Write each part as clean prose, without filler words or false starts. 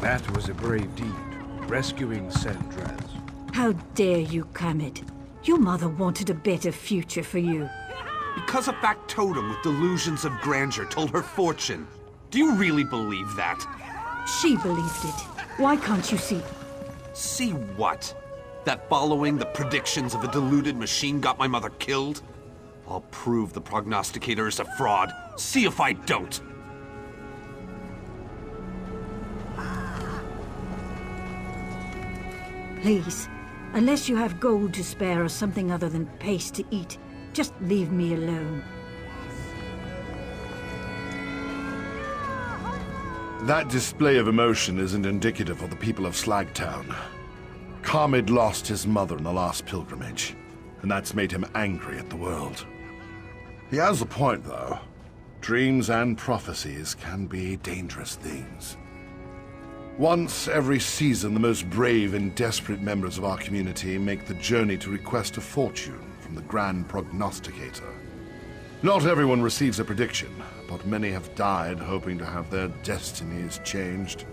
That was a brave deed, rescuing Sandraz. How dare you, Kamid? Your mother wanted a better future for you. Because a factotum with delusions of grandeur told her fortune. Do you really believe that? She believed it. Why can't you see? See what? That following the predictions of a deluded machine got my mother killed? I'll prove the prognosticator is a fraud. See if I don't! Please, unless you have gold to spare or something other than paste to eat, just leave me alone. That display of emotion isn't indicative of the people of Slag Town. Kamid lost his mother in the last pilgrimage, and that's made him angry at the world. He has a point, though. Dreams and prophecies can be dangerous things. Once every season, the most brave and desperate members of our community make the journey to request a fortune from the Grand Prognosticator. Not everyone receives a prediction, but many have died hoping to have their destinies changed.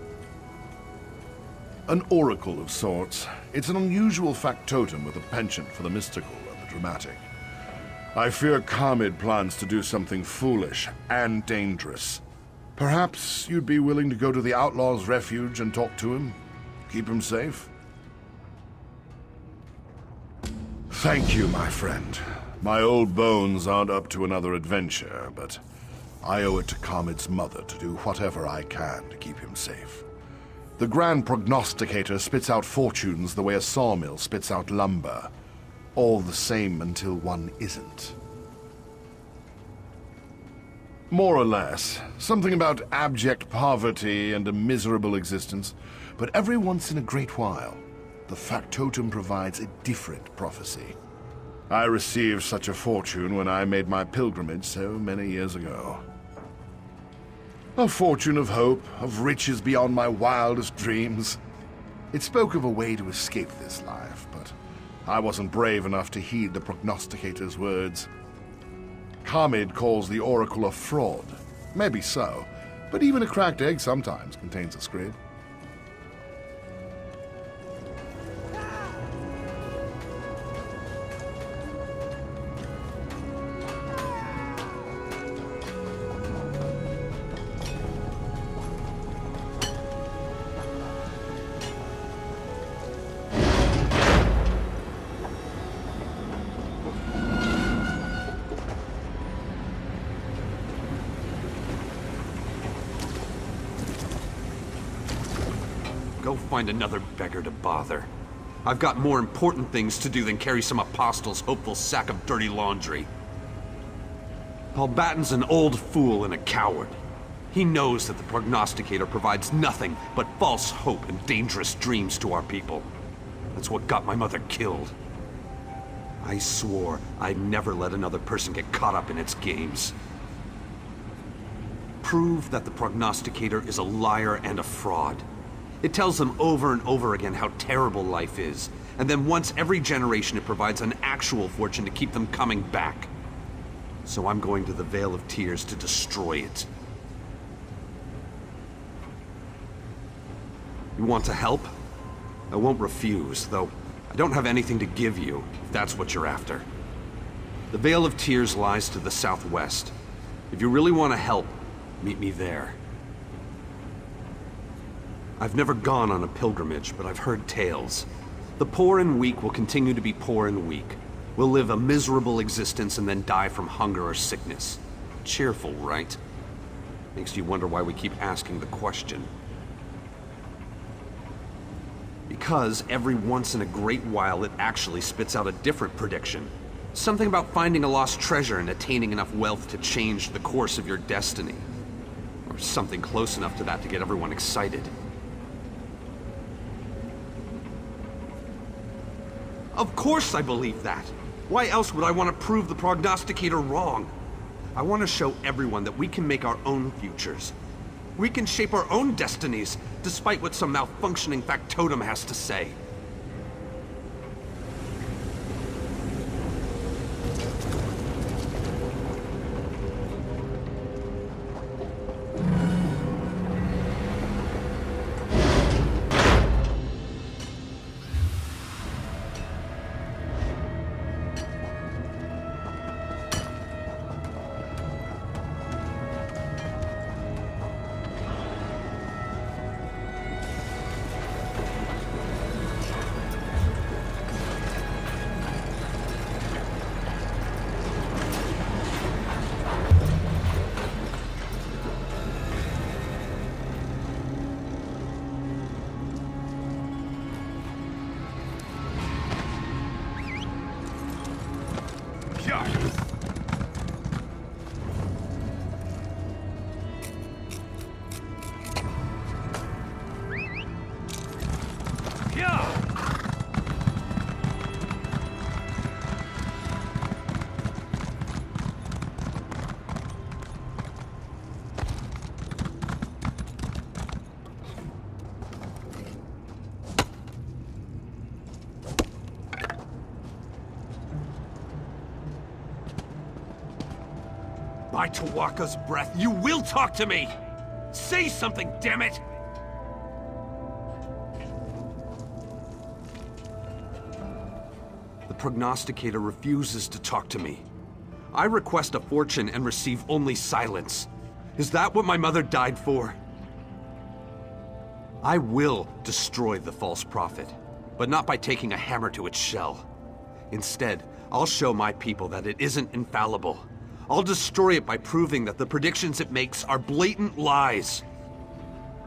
An oracle of sorts. It's an unusual factotum with a penchant for the mystical and the dramatic. I fear Kamid plans to do something foolish and dangerous. Perhaps you'd be willing to go to the Outlaw's Refuge and talk to him? Keep him safe? Thank you, my friend. My old bones aren't up to another adventure, but I owe it to Kamid's mother to do whatever I can to keep him safe. The Grand Prognosticator spits out fortunes the way a sawmill spits out lumber. All the same until one isn't. More or less. Something about abject poverty and a miserable existence. But every once in a great while, the factotum provides a different prophecy. I received such a fortune when I made my pilgrimage so many years ago. A fortune of hope, of riches beyond my wildest dreams. It spoke of a way to escape this life, but I wasn't brave enough to heed the prognosticator's words. Kamid calls the oracle a fraud. Maybe so, but even a cracked egg sometimes contains a squid. Go find another beggar to bother. I've got more important things to do than carry some apostle's hopeful sack of dirty laundry. Paul Batten's an old fool and a coward. He knows that the prognosticator provides nothing but false hope and dangerous dreams to our people. That's what got my mother killed. I swore I'd never let another person get caught up in its games. Prove that the prognosticator is a liar and a fraud. It tells them over and over again how terrible life is, and then once every generation it provides an actual fortune to keep them coming back. So I'm going to the Vale of Tears to destroy it. You want to help? I won't refuse, though I don't have anything to give you, if that's what you're after. The Vale of Tears lies to the southwest. If you really want to help, meet me there. I've never gone on a pilgrimage, but I've heard tales. The poor and weak will continue to be poor and weak. We'll live a miserable existence and then die from hunger or sickness. Cheerful, right? Makes you wonder why we keep asking the question. Because every once in a great while it actually spits out a different prediction. Something about finding a lost treasure and attaining enough wealth to change the course of your destiny. Or something close enough to that to get everyone excited. Of course I believe that. Why else would I want to prove the prognosticator wrong? I want to show everyone that we can make our own futures. We can shape our own destinies, despite what some malfunctioning factotum has to say. By Tawaka's breath, you will talk to me! Say something, damn it! The Prognosticator refuses to talk to me. I request a fortune and receive only silence. Is that what my mother died for? I will destroy the false prophet, but not by taking a hammer to its shell. Instead, I'll show my people that it isn't infallible. I'll destroy it by proving that the predictions it makes are blatant lies.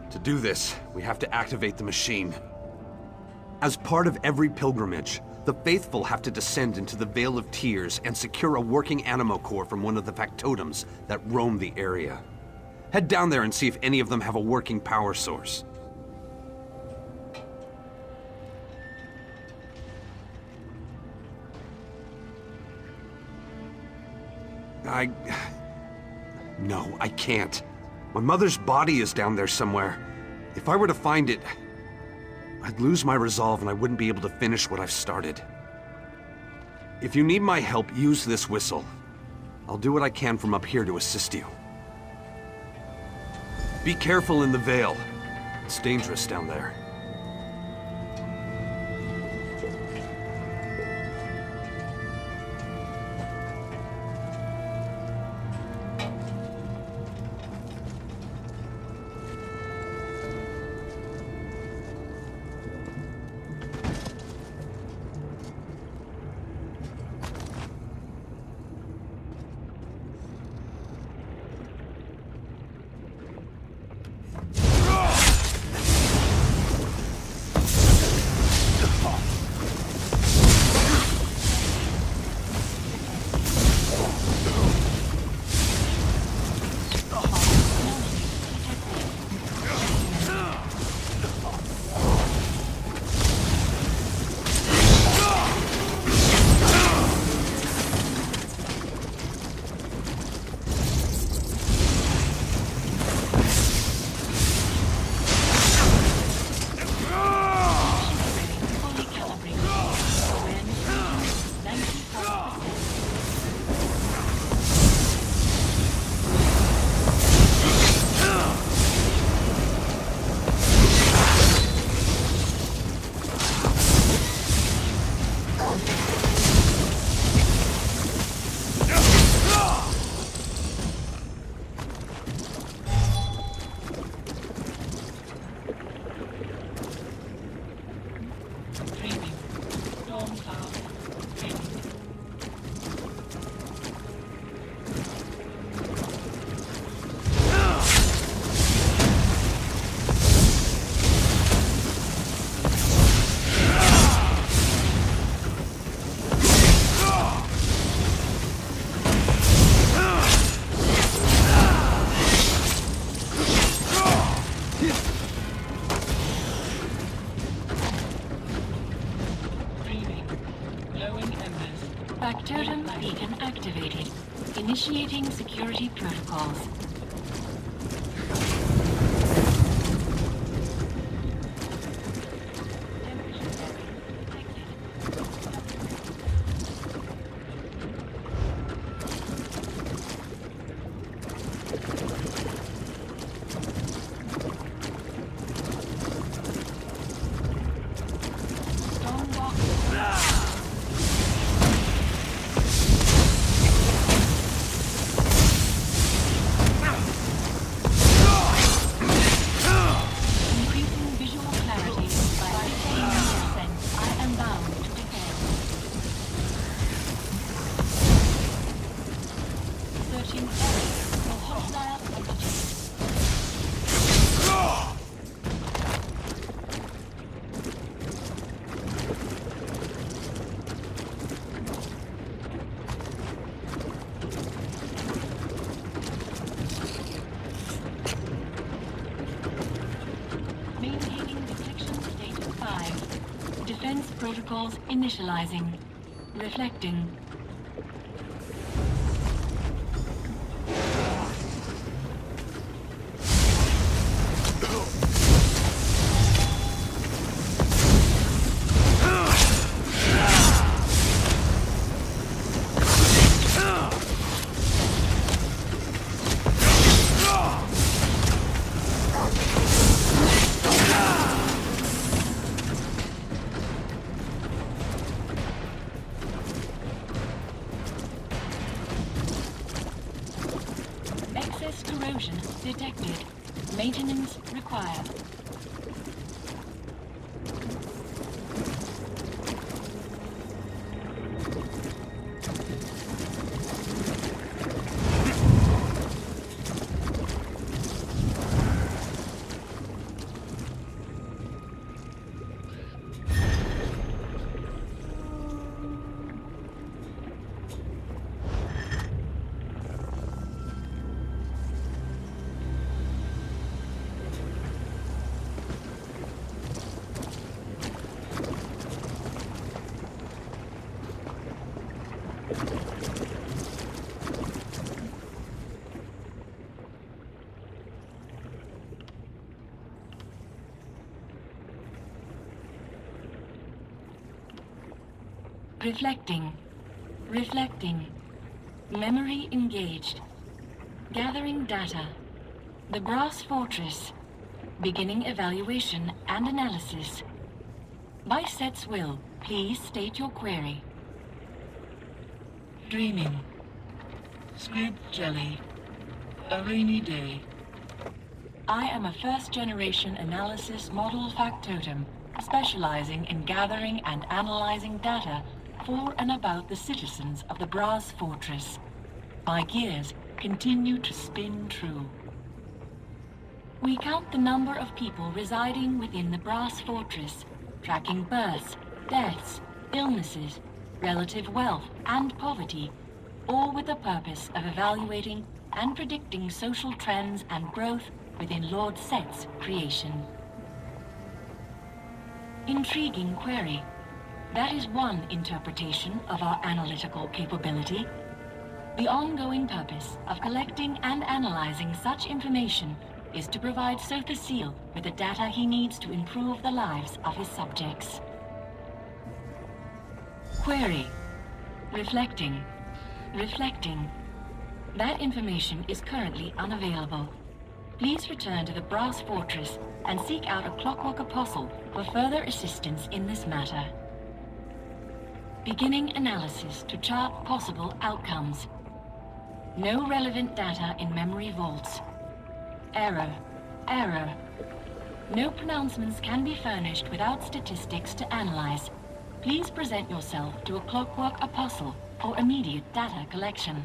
To do this, we have to activate the machine. As part of every pilgrimage, the faithful have to descend into the Vale of Tears and secure a working animo core from one of the factotums that roam the area. Head down there and see if any of them have a working power source. No, I can't. My mother's body is down there somewhere. If I were to find it, I'd lose my resolve and I wouldn't be able to finish what I've started. If you need my help, use this whistle. I'll do what I can from up here to assist you. Be careful in the Vale. It's dangerous down there. Factotum beacon activated. Initiating security protocols. protocols initializing. Reflecting. Excess corrosion detected. Maintenance required. Reflecting. Reflecting. Memory engaged. Gathering data. The Brass Fortress. Beginning evaluation and analysis. By Set's will, please state your query. Dreaming. Squib jelly. A rainy day. I am a first-generation analysis model factotum, specializing in gathering and analyzing data for and about the citizens of the Brass Fortress. My gears continue to spin true. We count the number of people residing within the Brass Fortress, tracking births, deaths, illnesses, relative wealth, and poverty, all with the purpose of evaluating and predicting social trends and growth within Lord Set's creation. Intriguing query. That is one interpretation of our analytical capability. The ongoing purpose of collecting and analyzing such information is to provide Sotha Seal with the data he needs to improve the lives of his subjects. Query. Reflecting. Reflecting. That information is currently unavailable. Please return to the Brass Fortress and seek out a Clockwork Apostle for further assistance in this matter. Beginning analysis to chart possible outcomes. No relevant data in memory vaults. Error. Error. No pronouncements can be furnished without statistics to analyze. Please present yourself to a Clockwork Apostle for immediate data collection.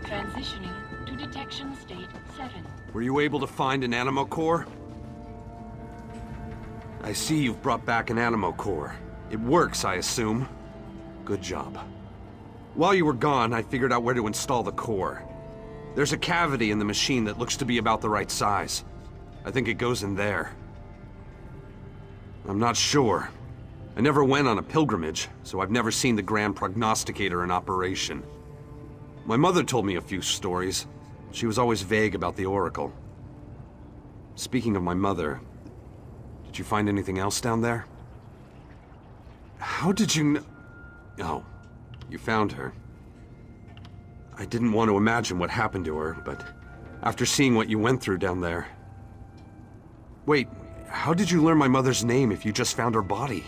Transitioning to detection state 7. Were you able to find an animo core? I see you've brought back an animo core. It works, I assume. Good job. While you were gone, I figured out where to install the core. There's a cavity in the machine that looks to be about the right size. I think it goes in there. I'm not sure. I never went on a pilgrimage, so I've never seen the Grand Prognosticator in operation. My mother told me a few stories. She was always vague about the Oracle. Speaking of my mother, did you find anything else down there? How did you know? Oh, you found her. I didn't want to imagine what happened to her, but after seeing what you went through down there... Wait, how did you learn my mother's name if you just found her body?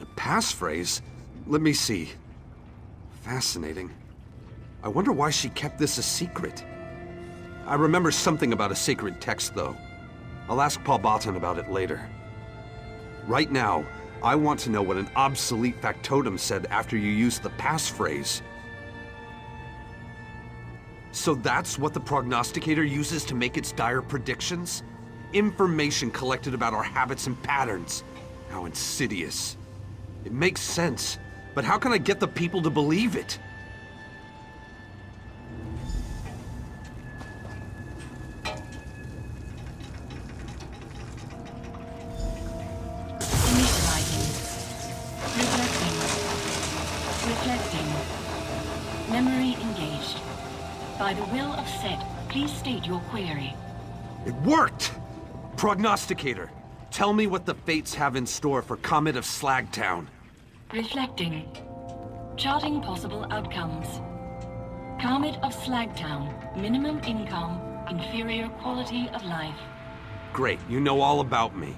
A passphrase? Let me see. Fascinating. I wonder why she kept this a secret. I remember something about a sacred text, though. I'll ask Paul Botton about it later. Right now, I want to know what an obsolete factotum said after you used the passphrase. So that's what the prognosticator uses to make its dire predictions? Information collected about our habits and patterns. How insidious. It makes sense, but how can I get the people to believe it? Reflecting. Memory engaged. By the will of Set, please state your query. It worked! Prognosticator, tell me what the fates have in store for Comet of Slag Town. Reflecting. Charting possible outcomes. Comet of Slag Town. Minimum income, inferior quality of life. Great, you know all about me.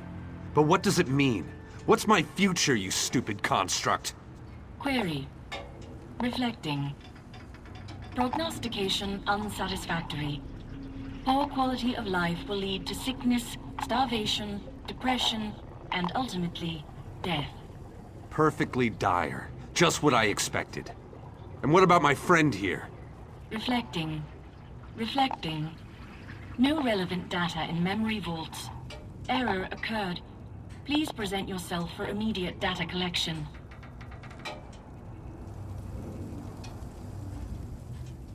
But what does it mean? What's my future, you stupid construct? Query. Reflecting. Prognostication unsatisfactory. Poor quality of life will lead to sickness, starvation, depression, and ultimately, death. Perfectly dire. Just what I expected. And what about my friend here? Reflecting. Reflecting. No relevant data in memory vaults. Error occurred. Please present yourself for immediate data collection.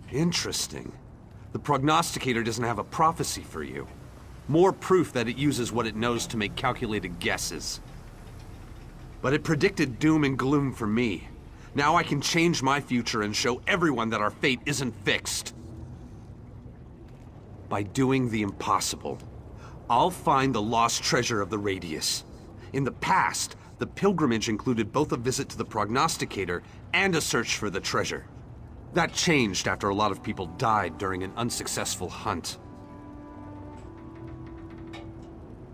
Interesting. The prognosticator doesn't have a prophecy for you. More proof that it uses what it knows to make calculated guesses. But it predicted doom and gloom for me. Now I can change my future and show everyone that our fate isn't fixed. By doing the impossible, I'll find the lost treasure of the Radius. In the past, the pilgrimage included both a visit to the prognosticator and a search for the treasure. That changed after a lot of people died during an unsuccessful hunt.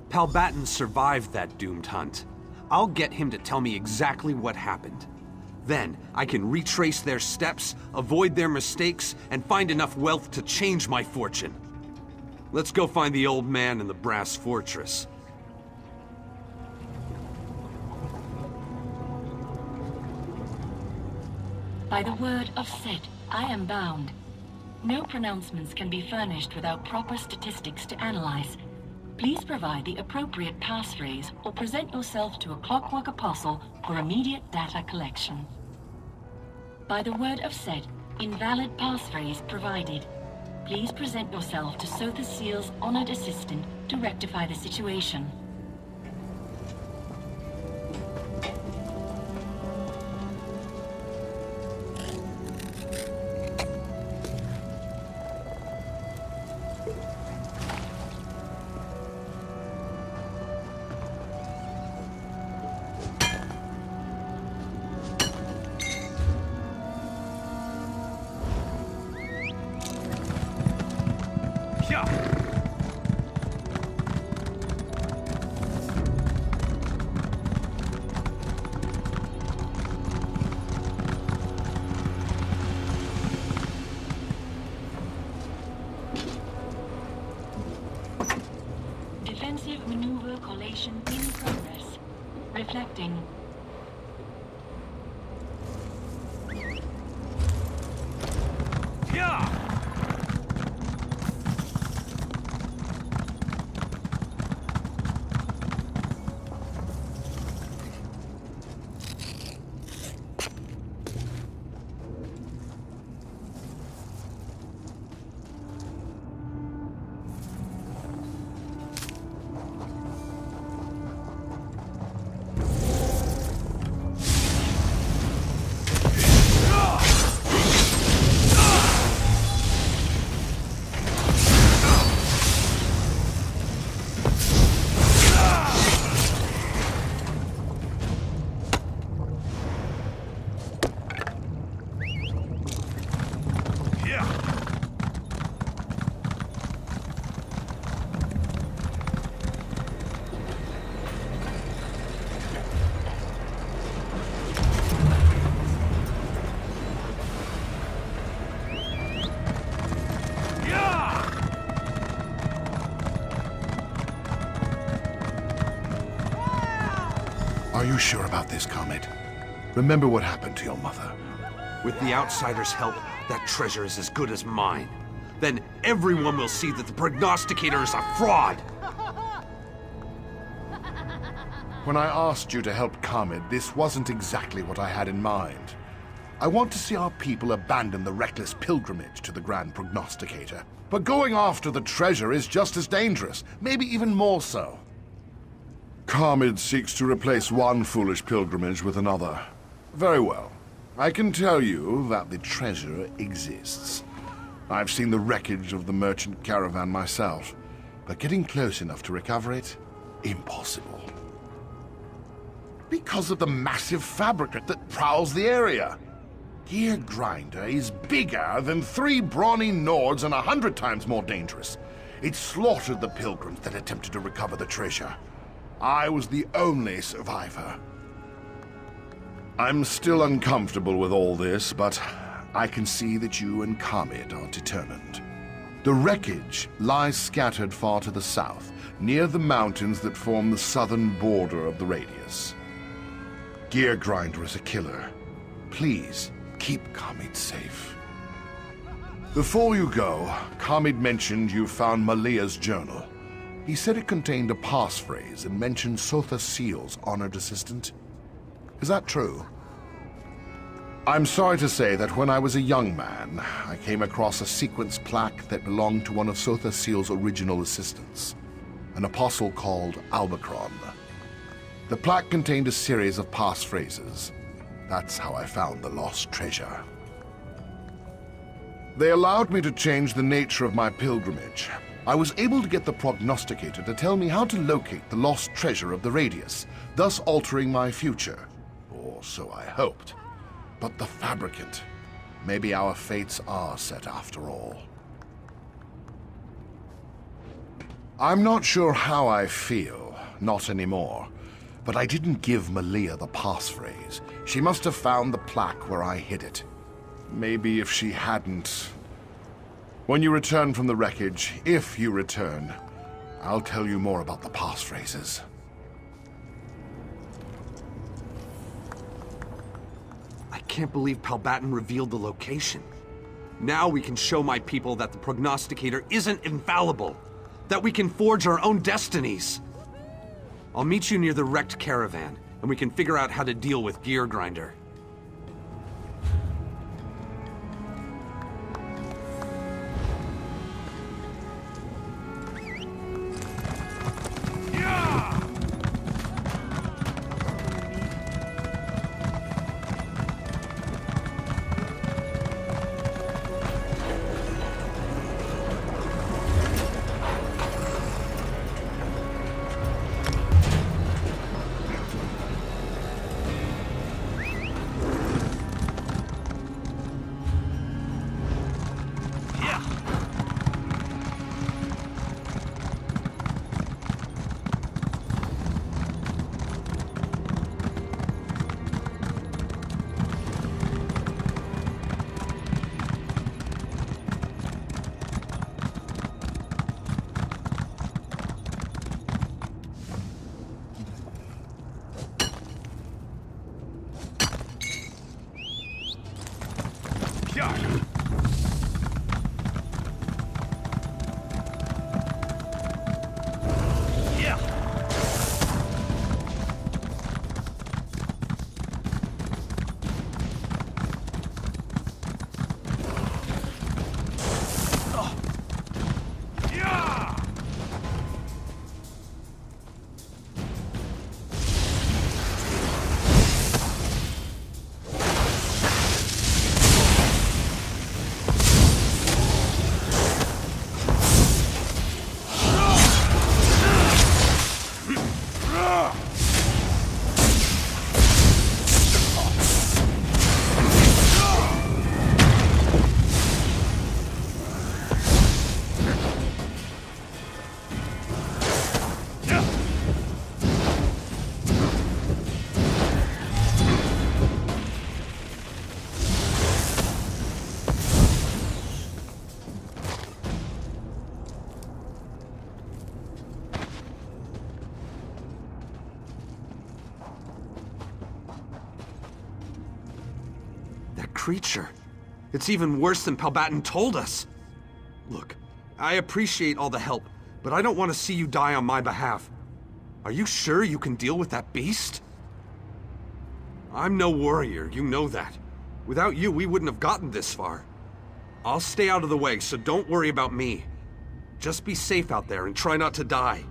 Palbatten survived that doomed hunt. I'll get him to tell me exactly what happened. Then, I can retrace their steps, avoid their mistakes, and find enough wealth to change my fortune. Let's go find the old man in the brass fortress. By the word of Set, I am bound. No pronouncements can be furnished without proper statistics to analyze. Please provide the appropriate passphrase or present yourself to a Clockwork apostle for immediate data collection. By the word of Set, invalid passphrase provided. Please present yourself to Sothis Seal's honored assistant to rectify the situation. Defensive maneuver collation in progress. Reflecting. Are you sure about this, Comet? Remember what happened to your mother. With the Outsider's help, that treasure is as good as mine. Then everyone will see that the Prognosticator is a fraud! When I asked you to help Comet, this wasn't exactly what I had in mind. I want to see our people abandon the reckless pilgrimage to the Grand Prognosticator. But going after the treasure is just as dangerous, maybe even more so. Comet seeks to replace one foolish pilgrimage with another. Very well. I can tell you that the treasure exists. I've seen the wreckage of the merchant caravan myself, but getting close enough to recover it, impossible. Because of the massive fabricant that prowls the area. Gear Grinder is bigger than 3 brawny Nords and 100 times more dangerous. It slaughtered the pilgrims that attempted to recover the treasure. I was the only survivor. I'm still uncomfortable with all this, but I can see that you and Comet are determined. The wreckage lies scattered far to the south, near the mountains that form the southern border of the radius. Gear Grinder is a killer. Please, keep Comet safe. Before you go, Comet mentioned you found Malia's journal. He said it contained a passphrase and mentioned Sotha Seal's honored assistant. Is that true? I'm sorry to say that when I was a young man, I came across a sequence plaque that belonged to one of Sotha Seal's original assistants, an apostle called Albacron. The plaque contained a series of passphrases. That's how I found the lost treasure. They allowed me to change the nature of my pilgrimage. I was able to get the Prognosticator to tell me how to locate the lost treasure of the Radius, thus altering my future. Or so I hoped. But the Fabricant. Maybe our fates are set after all. I'm not sure how I feel, not anymore. But I didn't give Malia the passphrase. She must have found the plaque where I hid it. Maybe if she hadn't... When you return from the wreckage, if you return, I'll tell you more about the passphrases. I can't believe Palbatin revealed the location. Now we can show my people that the Prognosticator isn't infallible. That we can forge our own destinies. I'll meet you near the wrecked caravan, and we can figure out how to deal with Gear Grinder. creature. It's even worse than Palbatin told us. Look, I appreciate all the help, but I don't want to see you die on my behalf. Are you sure you can deal with that beast? I'm no warrior, you know that. Without you, we wouldn't have gotten this far. I'll stay out of the way, so don't worry about me. Just be safe out there and try not to die.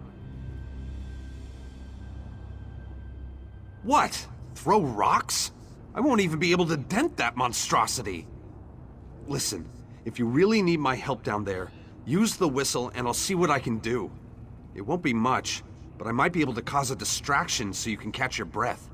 What? Throw rocks? I won't even be able to dent that monstrosity. Listen, if you really need my help down there, use the whistle and I'll see what I can do. It won't be much, but I might be able to cause a distraction so you can catch your breath.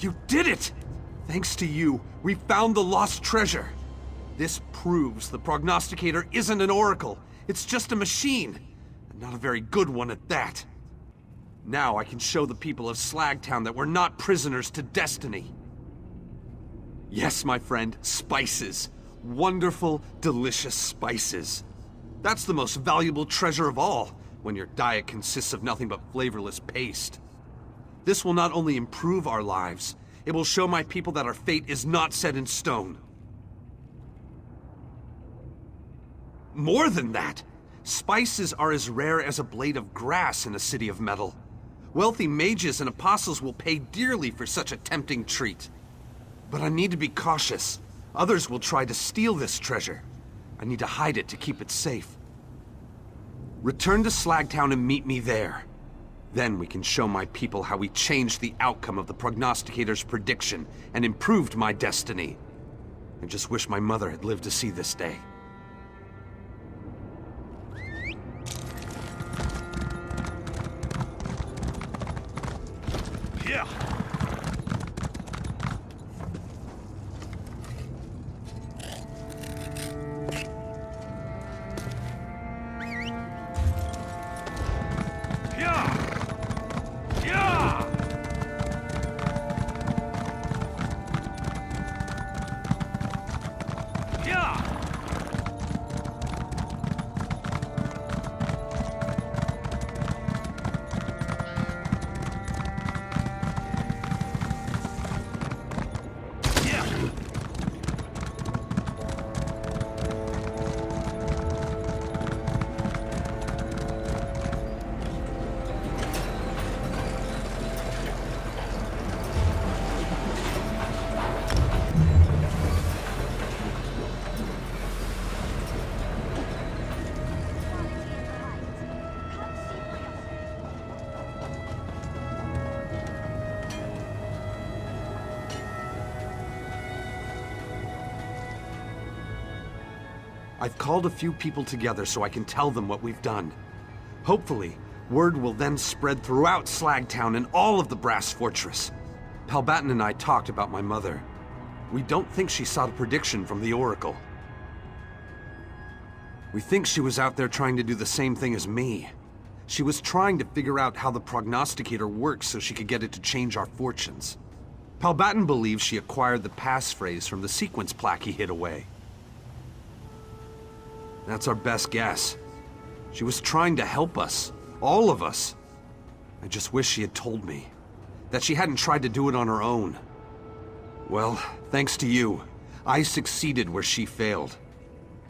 You did it! Thanks to you, we found the lost treasure. This proves the Prognosticator isn't an oracle. It's just a machine. And not a very good one at that. Now I can show the people of Slag Town that we're not prisoners to destiny. Yes, my friend, spices. Wonderful, delicious spices. That's the most valuable treasure of all, when your diet consists of nothing but flavorless paste. This will not only improve our lives, it will show my people that our fate is not set in stone. More than that, spices are as rare as a blade of grass in a city of metal. Wealthy mages and apostles will pay dearly for such a tempting treat. But I need to be cautious. Others will try to steal this treasure. I need to hide it to keep it safe. Return to Slag Town and meet me there. Then we can show my people how we changed the outcome of the Prognosticator's prediction and improved my destiny. I just wish my mother had lived to see this day. Yeah. I've called a few people together so I can tell them what we've done. Hopefully, word will then spread throughout Slag Town and all of the Brass Fortress. Palbatin and I talked about my mother. We don't think she saw the prediction from the Oracle. We think she was out there trying to do the same thing as me. She was trying to figure out how the Prognosticator works so she could get it to change our fortunes. Palbatin believes she acquired the passphrase from the sequence plaque he hid away. That's our best guess. She was trying to help us. All of us. I just wish she had told me. That she hadn't tried to do it on her own. Well, thanks to you, I succeeded where she failed.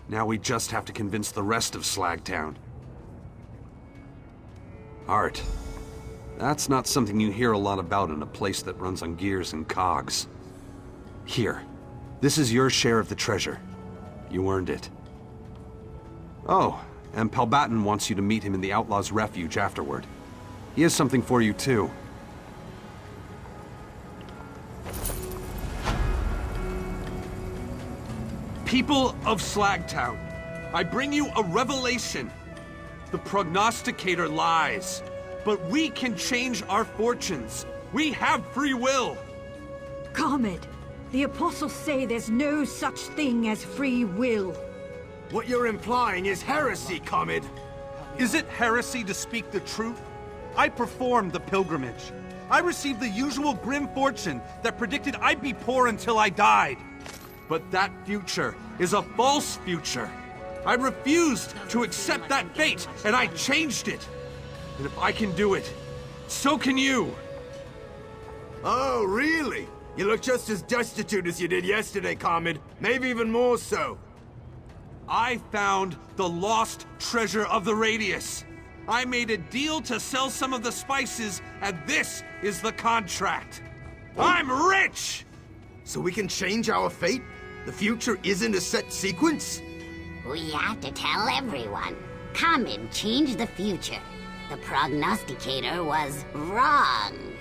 Now we just have to convince the rest of Slag Town. Art. That's not something you hear a lot about in a place that runs on gears and cogs. Here. This is your share of the treasure. You earned it. Oh, and Palbatin wants you to meet him in the Outlaw's Refuge afterward. He has something for you, too. People of Slag Town, I bring you a revelation. The Prognosticator lies, but we can change our fortunes. We have free will. Comet, the apostles say there's no such thing as free will. What you're implying is heresy, Comet. Is it heresy to speak the truth? I performed the pilgrimage. I received the usual grim fortune that predicted I'd be poor until I died. But that future is a false future. I refused to accept that fate, and I changed it. And if I can do it, so can you. Oh, really? You look just as destitute as you did yesterday, Comet. Maybe even more so. I found the lost treasure of the Radius. I made a deal to sell some of the spices, and this is the contract. I'm rich! So we can change our fate? The future isn't a set sequence? We have to tell everyone. Comet changed the future. The Prognosticator was wrong.